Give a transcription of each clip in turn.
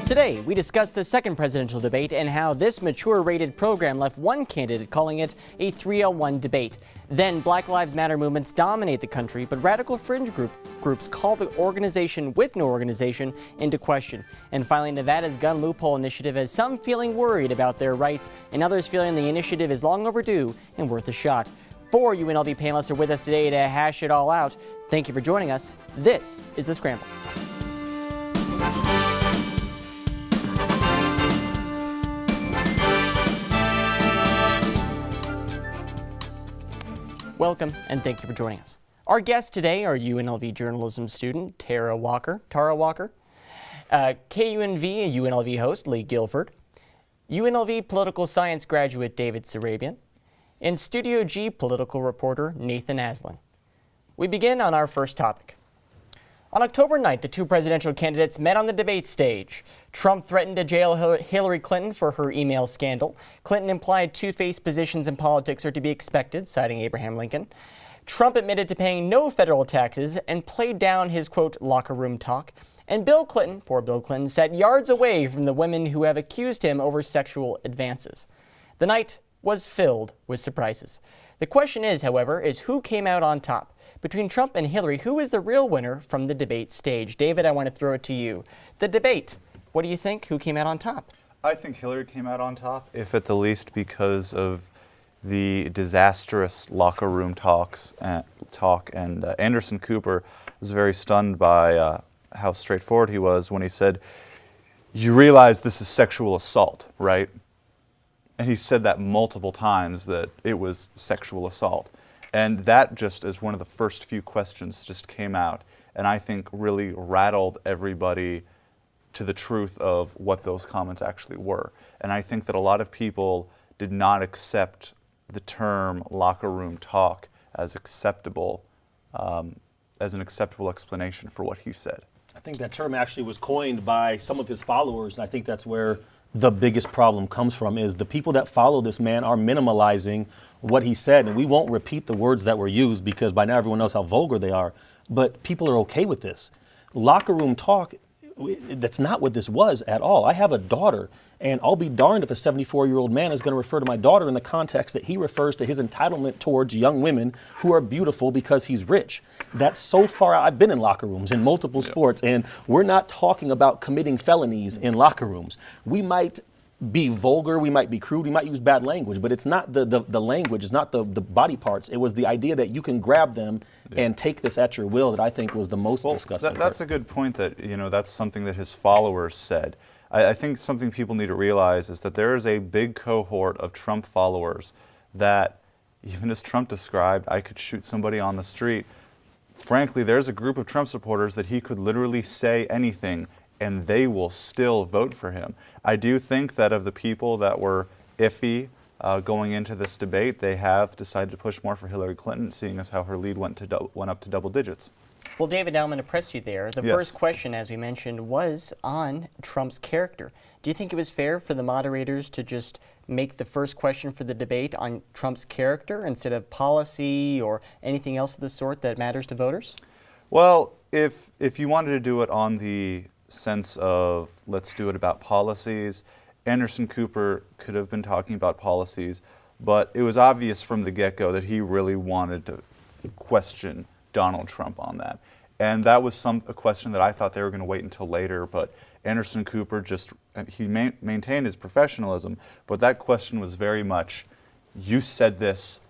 Today, we discuss the second presidential debate and how this mature-rated program left one candidate calling it a 3-on-1 debate. Then, Black Lives Matter movements dominate the country, but radical fringe groups call the organization with no organization into question. And finally, Nevada's gun loophole initiative has some feeling worried about their rights and others feeling the initiative is long overdue and worth a shot. 4 UNLV panelists are with us today to hash it all out. Thank you for joining us. This is The Scramble. Welcome, and thank you for joining us. Our guests today are UNLV journalism student Tara Walker, KUNV UNLV host Lee Guilford, UNLV political science graduate David Sarabian, and Studio G political reporter Nathan Aslin. We begin on our first topic. On October 9th, the two presidential candidates met on the debate stage. Trump threatened to jail Hillary Clinton for her email scandal. Clinton implied two-faced positions in politics are to be expected, citing Abraham Lincoln. Trump admitted to paying no federal taxes and played down his, quote, locker room talk. And Bill Clinton, poor Bill Clinton, sat yards away from the women who have accused him over sexual advances. The night was filled with surprises. The question is, however, who came out on top? Between Trump and Hillary, who is the real winner from the debate stage? David, I want to throw it to you. The debate, what do you think? Who came out on top? I think Hillary came out on top, if at the least because of the disastrous locker room talk. And Anderson Cooper was very stunned by how straightforward he was when he said, "You realize this is sexual assault, right?" And he said that multiple times, that it was sexual assault. And that just as one of the first few questions just came out, and I think really rattled everybody to the truth of what those comments actually were. And I think that a lot of people did not accept the term locker room talk as acceptable, as an acceptable explanation for what he said. I think that term actually was coined by some of his followers, and I think that's where the biggest problem comes from, is the people that follow this man are minimalizing what he said. And we won't repeat the words that were used because by now everyone knows how vulgar they are, but people are okay with this. Locker room talk, that's not what this was at all. I have a daughter, and I'll be darned if a 74-year-old man is going to refer to my daughter in the context that he refers to his entitlement towards young women who are beautiful because he's rich. That's so far out. I've been in locker rooms in multiple sports, and we're not talking about committing felonies in locker rooms. We might be vulgar, we might be crude, we might use bad language, but it's not the language, it's not the body parts. It was the idea that you can grab them and take this at your will that I think was the most disgusting. That's a good point, that that's something that his followers said. I think something people need to realize is that there is a big cohort of Trump followers that, even as Trump described, I could shoot somebody on the street. Frankly, there's a group of Trump supporters that he could literally say anything and they will still vote for him. I do think that of the people that were iffy going into this debate, they have decided to push more for Hillary Clinton, seeing as how her lead went up to double digits. Well, David, now I'm going to press you there. The first question, as we mentioned, was on Trump's character. Do you think it was fair for the moderators to just make the first question for the debate on Trump's character instead of policy or anything else of the sort that matters to voters? Well, if you wanted to do it on the sense of let's do it about policies, Anderson Cooper could have been talking about policies, but it was obvious from the get-go that he really wanted to question Donald Trump on that. And that was a question that I thought they were going to wait until later, but Anderson Cooper he maintained his professionalism, but that question was very much, you said this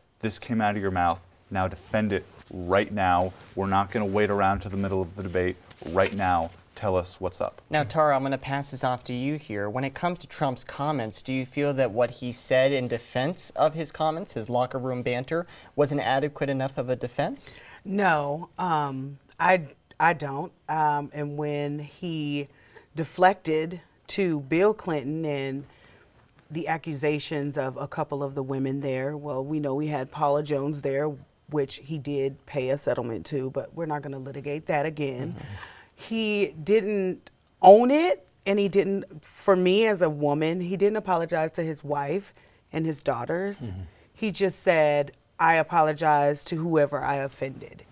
came out of your mouth, now defend it right now. We're not going to wait around to the middle of the debate. Right now, tell us what's up. Now, Tara, I'm going to pass this off to you here. When it comes to Trump's comments, do you feel that what he said in defense of his comments, his locker room banter, wasn't adequate enough of a defense? No, I don't. And when he deflected to Bill Clinton and the accusations of a couple of the women there, well, we know we had Paula Jones there, which he did pay a settlement to, but we're not going to litigate that again. Mm-hmm. He didn't own it, and he didn't, for me as a woman, he didn't apologize to his wife and his daughters. Mm-hmm. He just said, I apologize to whoever I offended.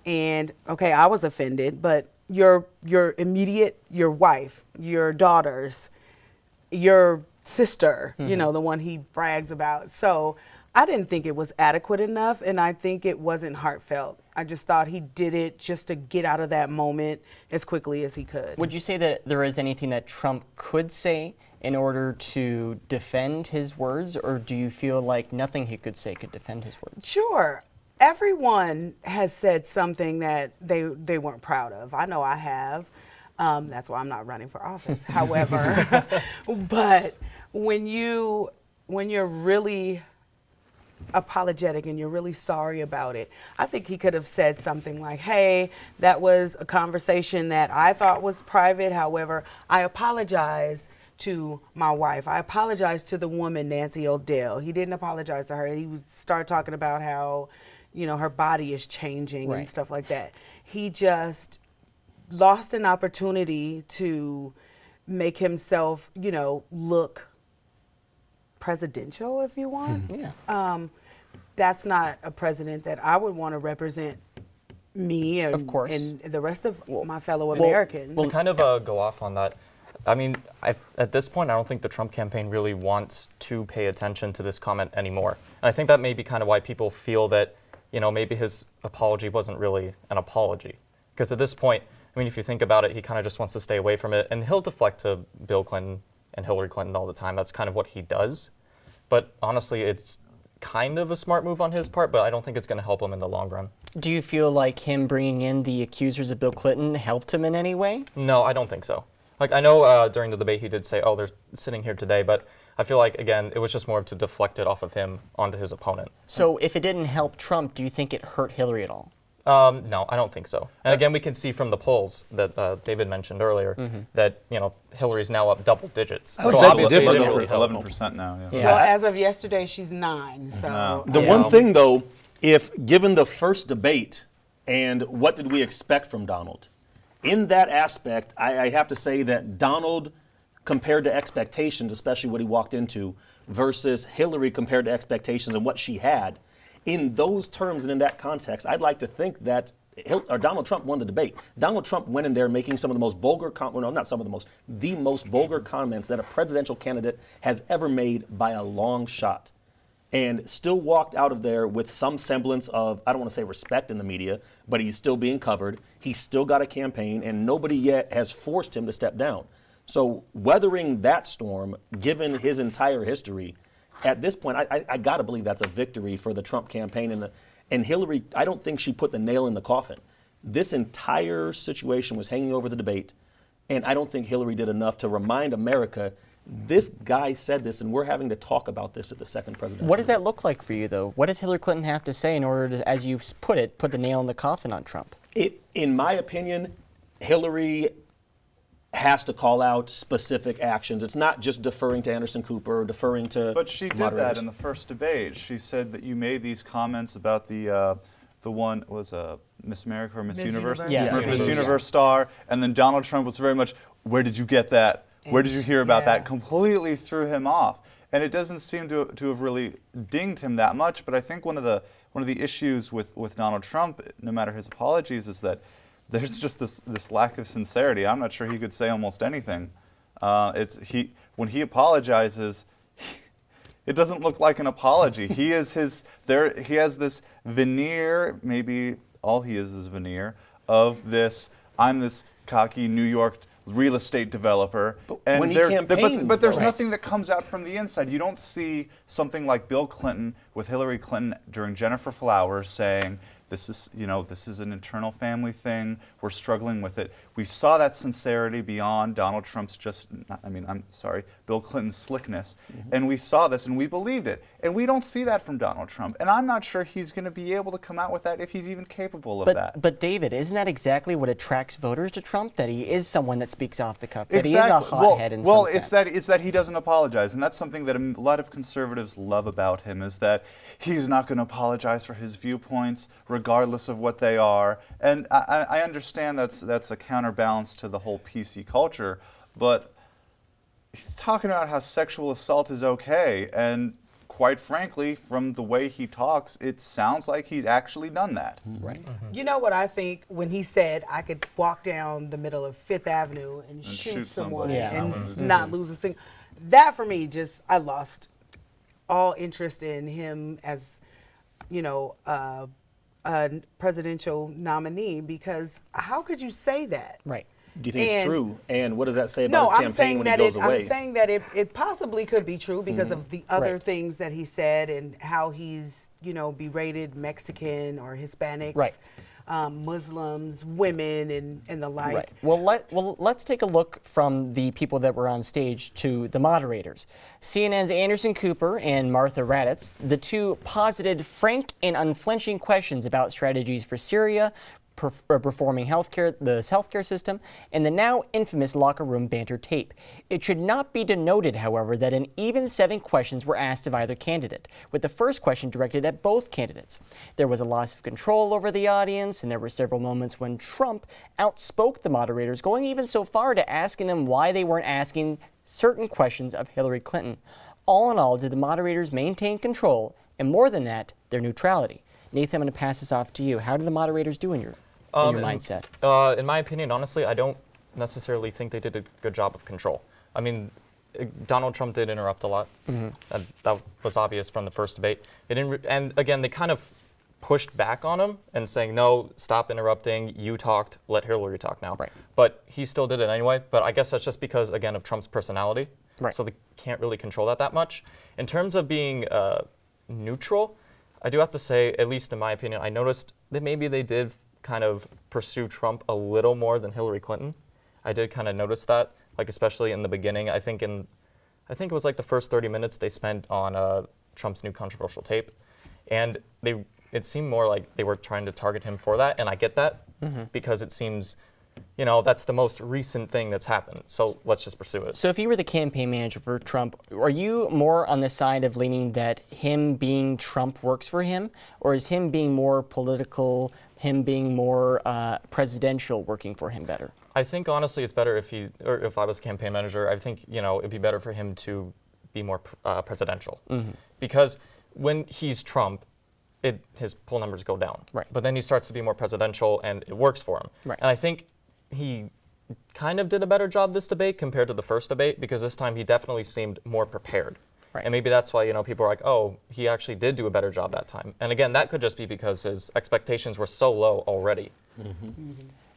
And okay, I was offended, but your immediate, your wife, your daughters, your sister, you know, the one he brags about. So I didn't think it was adequate enough, and I think it wasn't heartfelt. I just thought he did it just to get out of that moment as quickly as he could. Would you say that there is anything that Trump could say in order to defend his words, or do you feel like nothing he could say could defend his words? Sure. Everyone has said something that they weren't proud of. I know I have. That's why I'm not running for office. However, but when you're really apologetic and you're really sorry about it, I think he could have said something like, hey, that was a conversation that I thought was private. However, I apologize to my wife. I apologize to the woman, Nancy O'Dell. He didn't apologize to her. He started talking about how, you know, her body is changing and stuff like that. He just lost an opportunity to make himself, you know, look presidential, if you want. That's not a president that I would want to represent me and, Of course. and the rest of my fellow Americans. To kind of go off on that, I mean, at this point, I don't think the Trump campaign really wants to pay attention to this comment anymore. And I think that may be kind of why people feel that, you know, maybe his apology wasn't really an apology. Because at this point, I mean, if you think about it, he kind of just wants to stay away from it. And he'll deflect to Bill Clinton and Hillary Clinton all the time. That's kind of what he does. But honestly, it's kind of a smart move on his part, but I don't think it's going to help him in the long run. Do you feel like him bringing in the accusers of Bill Clinton helped him in any way? No, I don't think so. Like, I know during the debate he did say, oh, they're sitting here today, but I feel like, again, it was just more to deflect it off of him onto his opponent. So if it didn't help Trump, do you think it hurt Hillary at all? No, I don't think so. And again, we can see from the polls that David mentioned earlier that, you know, Hillary's now up double digits. I would So beg to obviously differ, it didn't though. really help. 11% now. Yeah. Yeah. Well, as of yesterday, she's 9. So The one thing, though, if given the first debate and what did we expect from Donald, in that aspect, I have to say that Donald, compared to expectations, especially what he walked into, versus Hillary compared to expectations and what she had, in those terms and in that context, I'd like to think that Donald Trump won the debate. Donald Trump went in there making some of the most vulgar, the most vulgar comments that a presidential candidate has ever made by a long shot. And still walked out of there with some semblance of, I don't want to say respect in the media, but he's still being covered. He's still got a campaign, and nobody yet has forced him to step down. So weathering that storm, given his entire history, at this point, I got to believe that's a victory for the Trump campaign. And Hillary, I don't think she put the nail in the coffin. This entire situation was hanging over the debate, and I don't think Hillary did enough to remind America, this guy said this, and we're having to talk about this at the second presidential What does debate. that look like for you, though? What does Hillary Clinton have to say in order to, as you put it, put the nail in the coffin on Trump? In my opinion, Hillary has to call out specific actions. It's not just deferring to Anderson Cooper or deferring to But she did moderators. that in the first debate. She said that you made these comments about the one was Miss America or Miss Universe? Universe. Yes. Miss Universe. Universe star, and then Donald Trump was very much, where did you get that? Where did you hear about that? Completely threw him off. And it doesn't seem to have really dinged him that much, but I think one of the issues with Donald Trump, no matter his apologies, is that there's just this lack of sincerity. I'm not sure he could say almost anything. When he apologizes, it doesn't look like an apology. He has this veneer, maybe all he is veneer, of this, I'm this cocky New York real estate developer. But when he campaigns, but there's though. nothing that comes out from the inside. You don't see something like Bill Clinton with Hillary Clinton during Jennifer Flowers saying, this is an internal family thing. We're struggling with it. We saw that sincerity beyond Donald Trump's Bill Clinton's slickness. And we saw this and we believed it. And we don't see that from Donald Trump. And I'm not sure he's going to be able to come out with that if he's even capable of that. But David, isn't that exactly what attracts voters to Trump? That he is someone that speaks off the cuff, that he is a hothead in some sense. It's that he doesn't apologize, and that's something that a lot of conservatives love about him, is that he's not going to apologize for his viewpoints, regardless of what they are. And I understand that's a counterbalance to the whole PC culture, but he's talking about how sexual assault is okay, and quite frankly, from the way he talks, it sounds like he's actually done that. Right. You know what I think when he said I could walk down the middle of Fifth Avenue and shoot someone somebody. Yeah. and not lose a single. That for me, I lost all interest in him as, a presidential nominee, because how could you say that? Right. Do you think it's And- true? And what does that say No, about his I'm campaign saying when he that goes away? I'm saying that it possibly could be true because of the other Right. things that he said and how he's, berated Mexican or Hispanics, Right. Muslims, women, and the like. Right. Well, let's take a look from the people that were on stage to the moderators. CNN's Anderson Cooper and Martha Raddatz, the two posited frank and unflinching questions about strategies for Syria, performing the healthcare system, and the now infamous locker room banter tape. It should not be denoted, however, that an even 7 questions were asked of either candidate, with the first question directed at both candidates. There was a loss of control over the audience, and there were several moments when Trump outspoke the moderators, going even so far to asking them why they weren't asking certain questions of Hillary Clinton. All in all, did the moderators maintain control, and more than that, their neutrality? Nathan, I'm going to pass this off to you. How did the moderators do in your mindset? In my opinion, honestly, I don't necessarily think they did a good job of control. I mean, Donald Trump did interrupt a lot. That was obvious from the first debate. It didn't and again, they kind of pushed back on him and saying, no, stop interrupting. You talked, let Hillary talk now. Right. But he still did it anyway. But I guess that's just because, again, of Trump's personality. Right. So they can't really control that much. In terms of being neutral, I do have to say, at least in my opinion, I noticed that maybe they did kind of pursue Trump a little more than Hillary Clinton. I did kind of notice that, like especially in the beginning. I think it was like the first 30 minutes they spent on Trump's new controversial tape, and it seemed more like they were trying to target him for that, and I get that because it seems, that's the most recent thing that's happened. So let's just pursue it. So if you were the campaign manager for Trump, are you more on the side of leaning that him being Trump works for him, or is him being more political, him being more presidential working for him better? I think honestly it's better if I was a campaign manager, I think, it'd be better for him to be more presidential. Because when he's Trump, his poll numbers go down. Right. But then he starts to be more presidential and it works for him. Right. And I think he kind of did a better job this debate compared to the first debate, because this time he definitely seemed more prepared. Right. And maybe that's why, people are like, oh, he actually did do a better job that time. And again, that could just be because his expectations were so low already.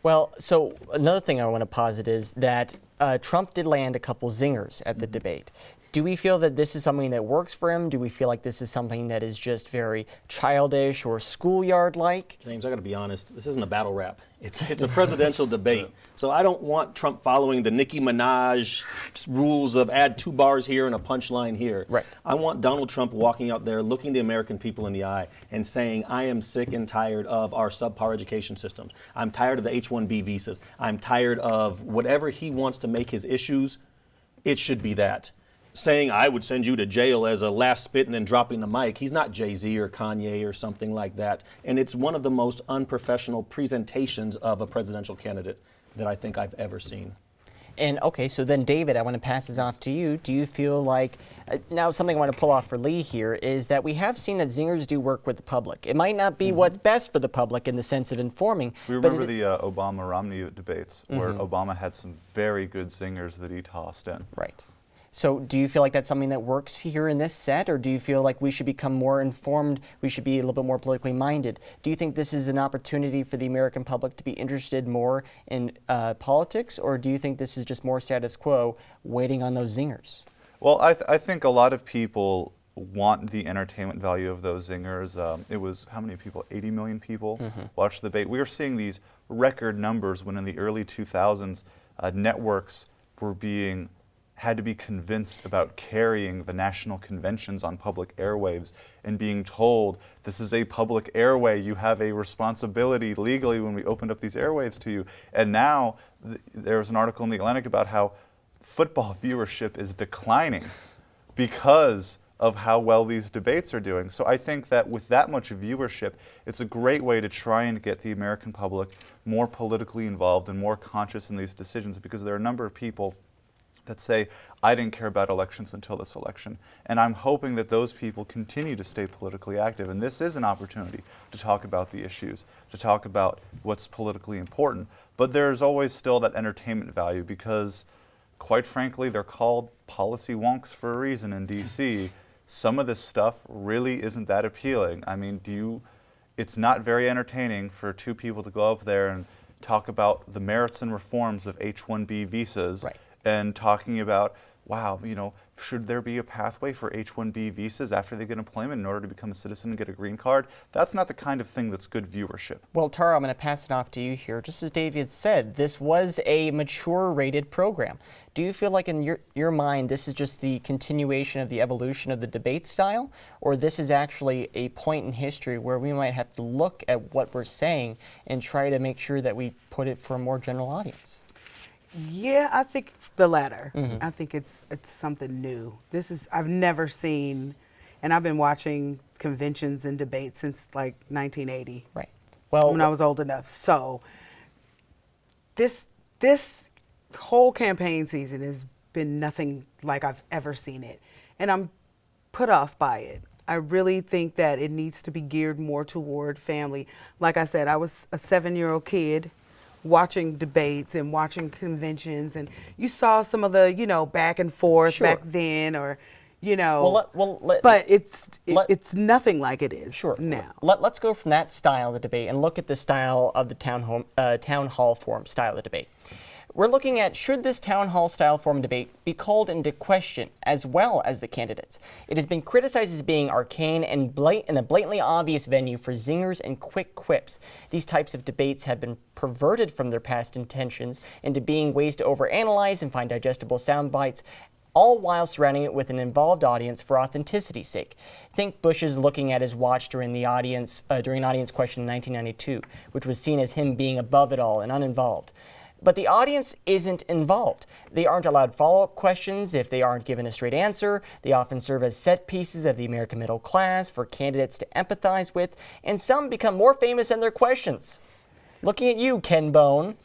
Well, so another thing I want to posit is that Trump did land a couple zingers at the debate. Do we feel that this is something that works for him? Do we feel like this is something that is just very childish or schoolyard-like? James, I got to be honest. This isn't a battle rap. It's a presidential debate. So I don't want Trump following the Nicki Minaj rules of add 2 bars here and a punchline here. Right. I want Donald Trump walking out there, looking the American people in the eye, and saying, I am sick and tired of our subpar education systems. I'm tired of the H-1B visas. I'm tired of whatever he wants to make his issues. It should be that. Saying I would send you to jail as a last spit and then dropping the mic. He's not Jay-Z or Kanye or something like that. And it's one of the most unprofessional presentations of a presidential candidate that I think I've ever seen. And okay, so then David, I want to pass this off to you. Do you feel like, now something I want to pull off for Lee here is that we have seen that zingers do work with the public. It might not be what's best for the public in the sense of informing. We remember the Obama-Romney debates where Obama had some very good zingers that he tossed in. Right. So do you feel like that's something that works here in this set, or do you feel like we should become more informed, we should be a little bit more politically minded? Do you think this is an opportunity for the American public to be interested more in politics, or do you think this is just more status quo, waiting on those zingers? Well, I think a lot of people want the entertainment value of those zingers. It was, how many people? 80 million people watched the debate. We were seeing these record numbers when in the early 2000s, networks were had to be convinced about carrying the national conventions on public airwaves and being told, this is a public airway, you have a responsibility legally when we opened up these airwaves to you. And now there was an article in The Atlantic about how football viewership is declining because of how well these debates are doing. So I think that with that much viewership, it's a great way to try and get the American public more politically involved and more conscious in these decisions, because there are a number of people that say, I didn't care about elections until this election. And I'm hoping that those people continue to stay politically active. And this is an opportunity to talk about the issues, to talk about what's politically important. But there's always still that entertainment value because, quite frankly, they're called policy wonks for a reason in D.C. Some of this stuff really isn't that appealing. I mean, it's not very entertaining for two people to go up there and talk about the merits and reforms of H-1B visas, Right. and talking about, wow, should there be a pathway for H-1B visas after they get employment in order to become a citizen and get a green card? That's not the kind of thing that's good viewership. Well, Tara, I'm going to pass it off to you here. Just as David said, this was a mature rated program. Do you feel like in your mind this is just the continuation of the evolution of the debate style, or this is actually a point in history where we might have to look at what we're saying and try to make sure that we put it for a more general audience? Yeah, I think it's the latter. I think it's something new. I've never seen, and I've been watching conventions and debates since like 1980. Right. Well, when I was old enough. So this whole campaign season has been nothing like I've ever seen it, and I'm put off by it. I really think that it needs to be geared more toward family. Like I said, I was a 7-year-old kid watching debates and watching conventions, and you saw some of the back and forth Sure. back then, or but let- it's nothing like it is Sure. now. Let's go from that style of the debate and look at the style of the town hall forum style of the debate. We're looking at, should this town hall style forum debate be called into question as well as the candidates? It has been criticized as being arcane and a blatantly obvious venue for zingers and quick quips. These types of debates have been perverted from their past intentions into being ways to overanalyze and find digestible sound bites, all while surrounding it with an involved audience for authenticity's sake. Think Bush's looking at his watch during an audience question in 1992, which was seen as him being above it all and uninvolved. But the audience isn't involved. They aren't allowed follow-up questions if they aren't given a straight answer. They often serve as set pieces of the American middle class for candidates to empathize with, and some become more famous than their questions. Looking at you, Ken Bone.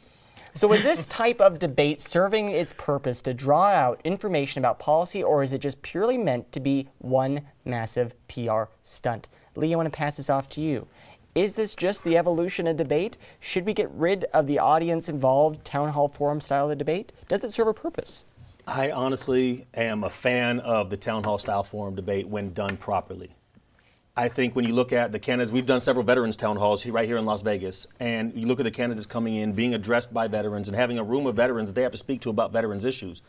So is this type of debate serving its purpose to draw out information about policy, or is it just purely meant to be one massive PR stunt? Lee, I want to pass this off to you. Is this just the evolution of debate? Should we get rid of the audience-involved town hall forum style of the debate? Does it serve a purpose? I honestly am a fan of the town hall style forum debate when done properly. I think when you look at the candidates, we've done several veterans town halls right here in Las Vegas, and you look at the candidates coming in, being addressed by veterans, and having a room of veterans that they have to speak to about veterans issues.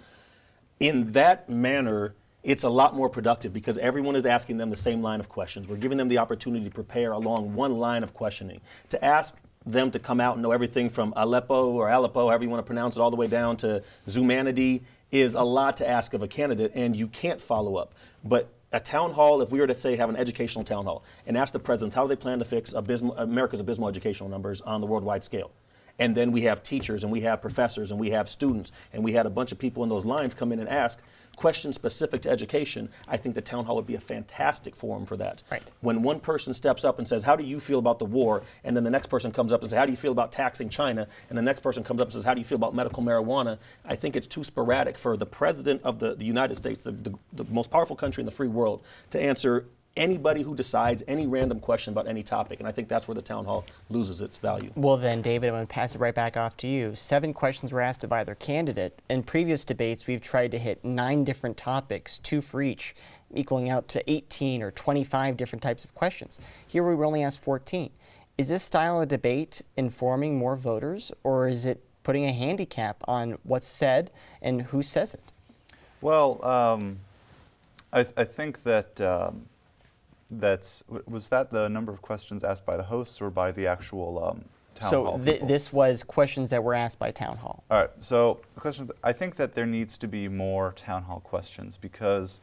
In that manner, it's a lot more productive because everyone is asking them the same line of questions. We're giving them the opportunity to prepare along one line of questioning. To ask them to come out and know everything from Aleppo, however you want to pronounce it, all the way down to Zumanity is a lot to ask of a candidate, and you can't follow up. But a town hall, if we were to say have an educational town hall and ask the presidents how do they plan to fix America's abysmal educational numbers on the worldwide scale. And then we have teachers and we have professors and we have students and we had a bunch of people in those lines come in and ask questions specific to education. I think the town hall would be a fantastic forum for that. Right. When one person steps up and says, how do you feel about the war? And then the next person comes up and says, how do you feel about taxing China? And the next person comes up and says, how do you feel about medical marijuana? I think it's too sporadic for the president of the United States, the most powerful country in the free world, to answer anybody who decides any random question about any topic. And I think that's where the town hall loses its value. Well then, David, I'm going to pass it right back off to you. 7 questions were asked of either candidate. In previous debates, we've tried to hit 9 different topics, 2 for each, equaling out to 18 or 25 different types of questions. Here we were only asked 14. Is this style of debate informing more voters, or is it putting a handicap on what's said and who says it? Well, I think that was that the number of questions asked by the hosts or by the actual town hall people? This was questions that were asked by town hall. All right. So I think that there needs to be more town hall questions because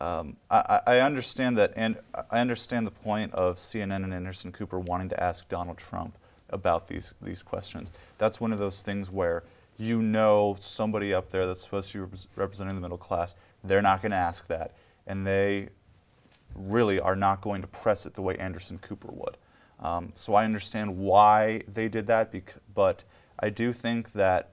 I understand that, and I understand the point of CNN and Anderson Cooper wanting to ask Donald Trump about these questions. That's one of those things where somebody up there that's supposed to be representing the middle class, they're not going to ask that, and they really are not going to press it the way Anderson Cooper would. So I understand why they did that, but I do think that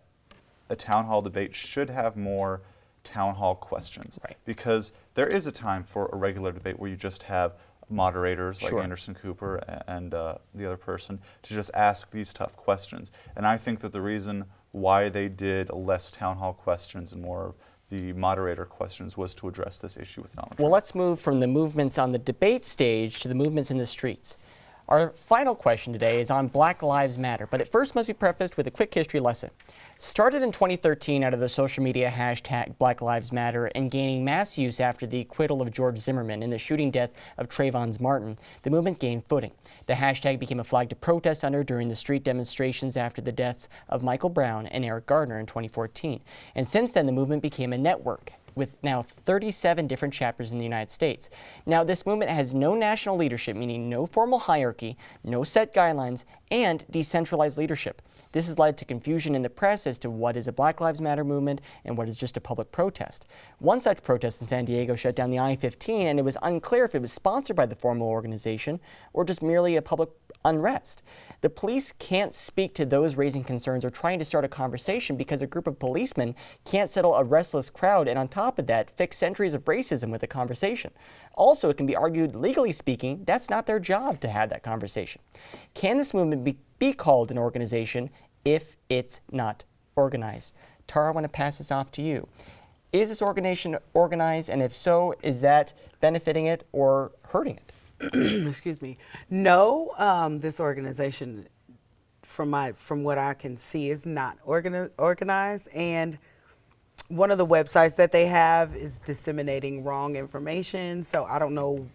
a town hall debate should have more town hall questions. Right. Because there is a time for a regular debate where you just have moderators like Sure. Anderson Cooper and the other person to just ask these tough questions. And I think that the reason why they did less town hall questions and more of the moderator questions was to address this issue with Donald Trump. Well, let's move from the movements on the debate stage to the movements in the streets. Our final question today is on Black Lives Matter, but it first must be prefaced with a quick history lesson. Started in 2013 out of the social media hashtag Black Lives Matter and gaining mass use after the acquittal of George Zimmerman in the shooting death of Trayvon Martin, the movement gained footing. The hashtag became a flag to protest under during the street demonstrations after the deaths of Michael Brown and Eric Gardner in 2014. And since then, the movement became a network with now 37 different chapters in the United States. Now, this movement has no national leadership, meaning no formal hierarchy, no set guidelines, and decentralized leadership. This has led to confusion in the press as to what is a Black Lives Matter movement and what is just a public protest. One such protest in San Diego shut down the I-15, and it was unclear if it was sponsored by the formal organization or just merely a public unrest. The police can't speak to those raising concerns or trying to start a conversation because a group of policemen can't settle a restless crowd and on top of that fix centuries of racism with a conversation. Also, it can be argued, legally speaking, that's not their job to have that conversation. Can this movement be called an organization if it's not organized? Tara, I want to pass this off to you. Is this organization organized, and if so, is that benefiting it or hurting it? Excuse me. No, this organization, from what I can see, is not organized. And one of the websites that they have is disseminating wrong information. So I don't know,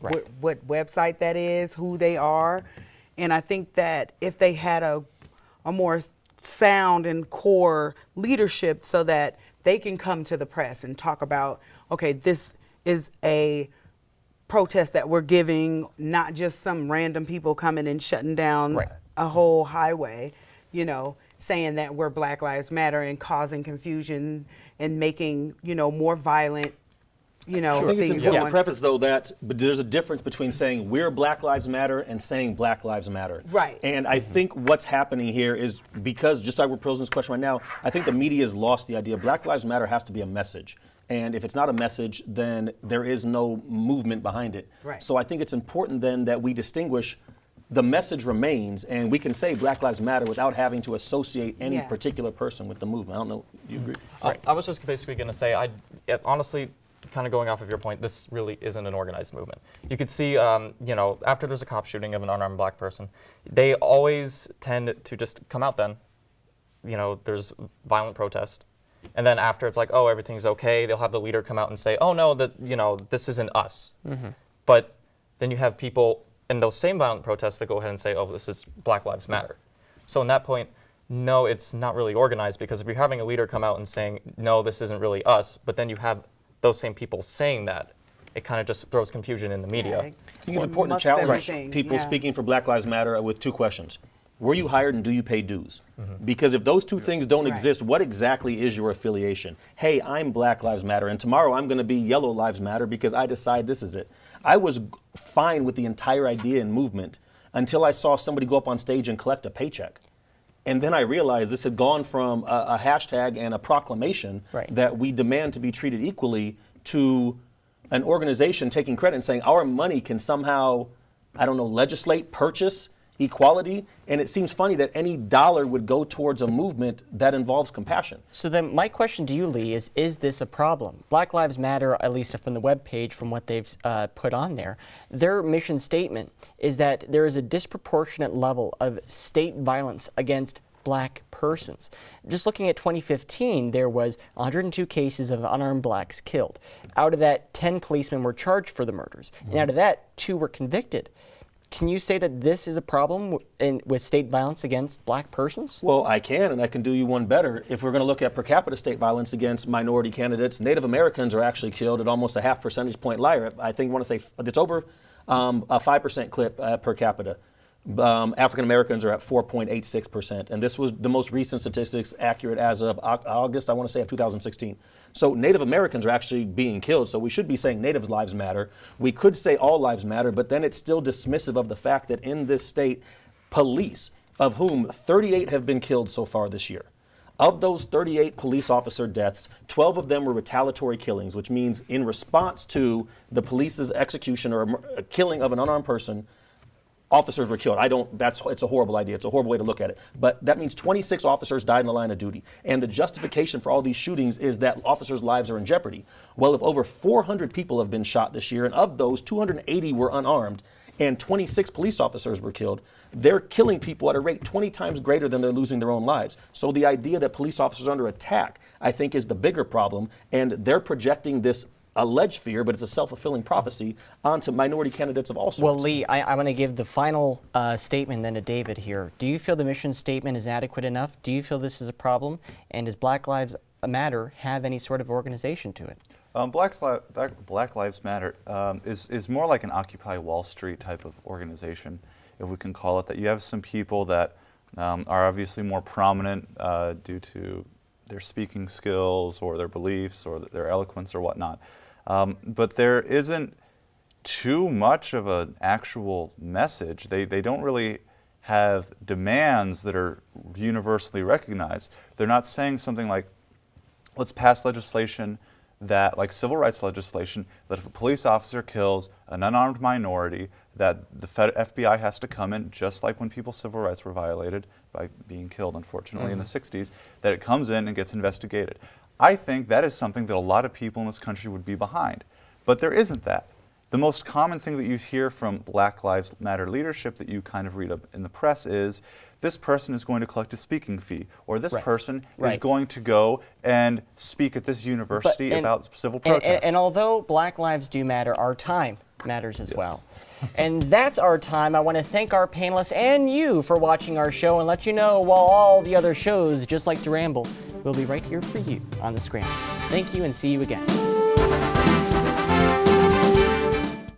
Right. what website that is, who they are. And I think that if they had a more sound and core leadership so that they can come to the press and talk about, okay, this is a protest that we're giving, not just some random people coming and shutting down Right. a whole highway, saying that we're Black Lives Matter and causing confusion and making, more violent, I think it's things important going. to preface, though, that there's a difference between saying we're Black Lives Matter and saying Black Lives Matter. Right. And I think what's happening here is because, just like we're posing this question right now, I think the media has lost the idea. Black Lives Matter has to be a message. And if it's not a message, then there is no movement behind it. Right. So I think it's important then that we distinguish the message remains, and we can say Black Lives Matter without having to associate any Yeah. particular person with the movement. I don't know. Do you agree? I was just basically going to say, honestly, kind of going off of your point, this really isn't an organized movement. You could see, after there's a cop shooting of an unarmed black person, they always tend to just come out then. There's violent protest. And then after it's like, oh, everything's okay, they'll have the leader come out and say, oh, no, this isn't us. Mm-hmm. But then you have people in those same violent protests that go ahead and say, oh, this is Black Lives Matter. So in that point, no, it's not really organized, because if you're having a leader come out and saying, no, this isn't really us, but then you have those same people saying that, it kind of just throws confusion in the media. I think it's important to challenge people speaking for Black Lives Matter with two questions. Were you hired and do you pay dues? Mm-hmm. Because if those two things don't exist, what exactly is your affiliation? Hey, I'm Black Lives Matter, and tomorrow I'm going to be Yellow Lives Matter because I decide this is it. I was fine with the entire idea and movement until I saw somebody go up on stage and collect a paycheck. And then I realized this had gone from a hashtag and a proclamation that we demand to be treated equally to an organization taking credit and saying our money can somehow, legislate, purchase equality. And it seems funny that any dollar would go towards a movement that involves compassion. So then my question to you, Lee, is this a problem? Black Lives Matter, at least from the webpage, from what they've put on there, their mission statement is that there is a disproportionate level of state violence against black persons. Just looking at 2015, there was 102 cases of unarmed blacks killed. Out of that, 10 policemen were charged for the murders. And out of that, 2 were convicted. Can you say that this is a problem with state violence against black persons? Well, I can, and I can do you one better. If we're going to look at per capita state violence against minority candidates, Native Americans are actually killed at almost a half percentage point higher. I think I want to say it's over a 5% clip per capita. African Americans are at 4.86%, and this was the most recent statistics accurate as of August, I want to say, of 2016. So Native Americans are actually being killed, so we should be saying Native lives matter. We could say all lives matter, but then it's still dismissive of the fact that in this state, police, of whom 38 have been killed so far this year, Of those 38 police officer deaths, 12 of them were retaliatory killings, which means in response to the police's execution or a killing of an unarmed person, officers were killed. It's a horrible idea. It's a horrible way to look at it. But that means 26 officers died in the line of duty. And the justification for all these shootings is that officers' lives are in jeopardy. Well, if over 400 people have been shot this year, and of those, 280 were unarmed, and 26 police officers were killed, they're killing people at a rate 20 times greater than they're losing their own lives. So the idea that police officers are under attack, I think, is the bigger problem. And they're projecting this alleged fear, but it's a self-fulfilling prophecy, onto minority candidates of all sorts. Well, Lee, I'm going to give the final statement then to David here. Do you feel the mission statement is adequate enough? Do you feel this is a problem? And does Black Lives Matter have any sort of organization to it? Black Lives Matter is more like an Occupy Wall Street type of organization, if we can call it that. You have some people that are obviously more prominent due to their speaking skills or their beliefs or their eloquence or whatnot. But there isn't too much of an actual message. They don't really have demands that are universally recognized. They're not saying something like, let's pass legislation that, like civil rights legislation, that if a police officer kills an unarmed minority, that the FBI has to come in, just like when people's civil rights were violated by being killed, unfortunately, in the 60s, that it comes in and gets investigated. I think that is something that a lot of people in this country would be behind. But there isn't that. The most common thing that you hear from Black Lives Matter leadership that you kind of read up in the press is, this person is going to collect a speaking fee, or this person is going to go and speak at this university about civil protest. And although Black lives do matter, our time matters as well. And that's our time. I want to thank our panelists and you for watching our show, and let you know while all the other shows, just like The Ramble, will be right here for you on The Scramble. Thank you, and see you again.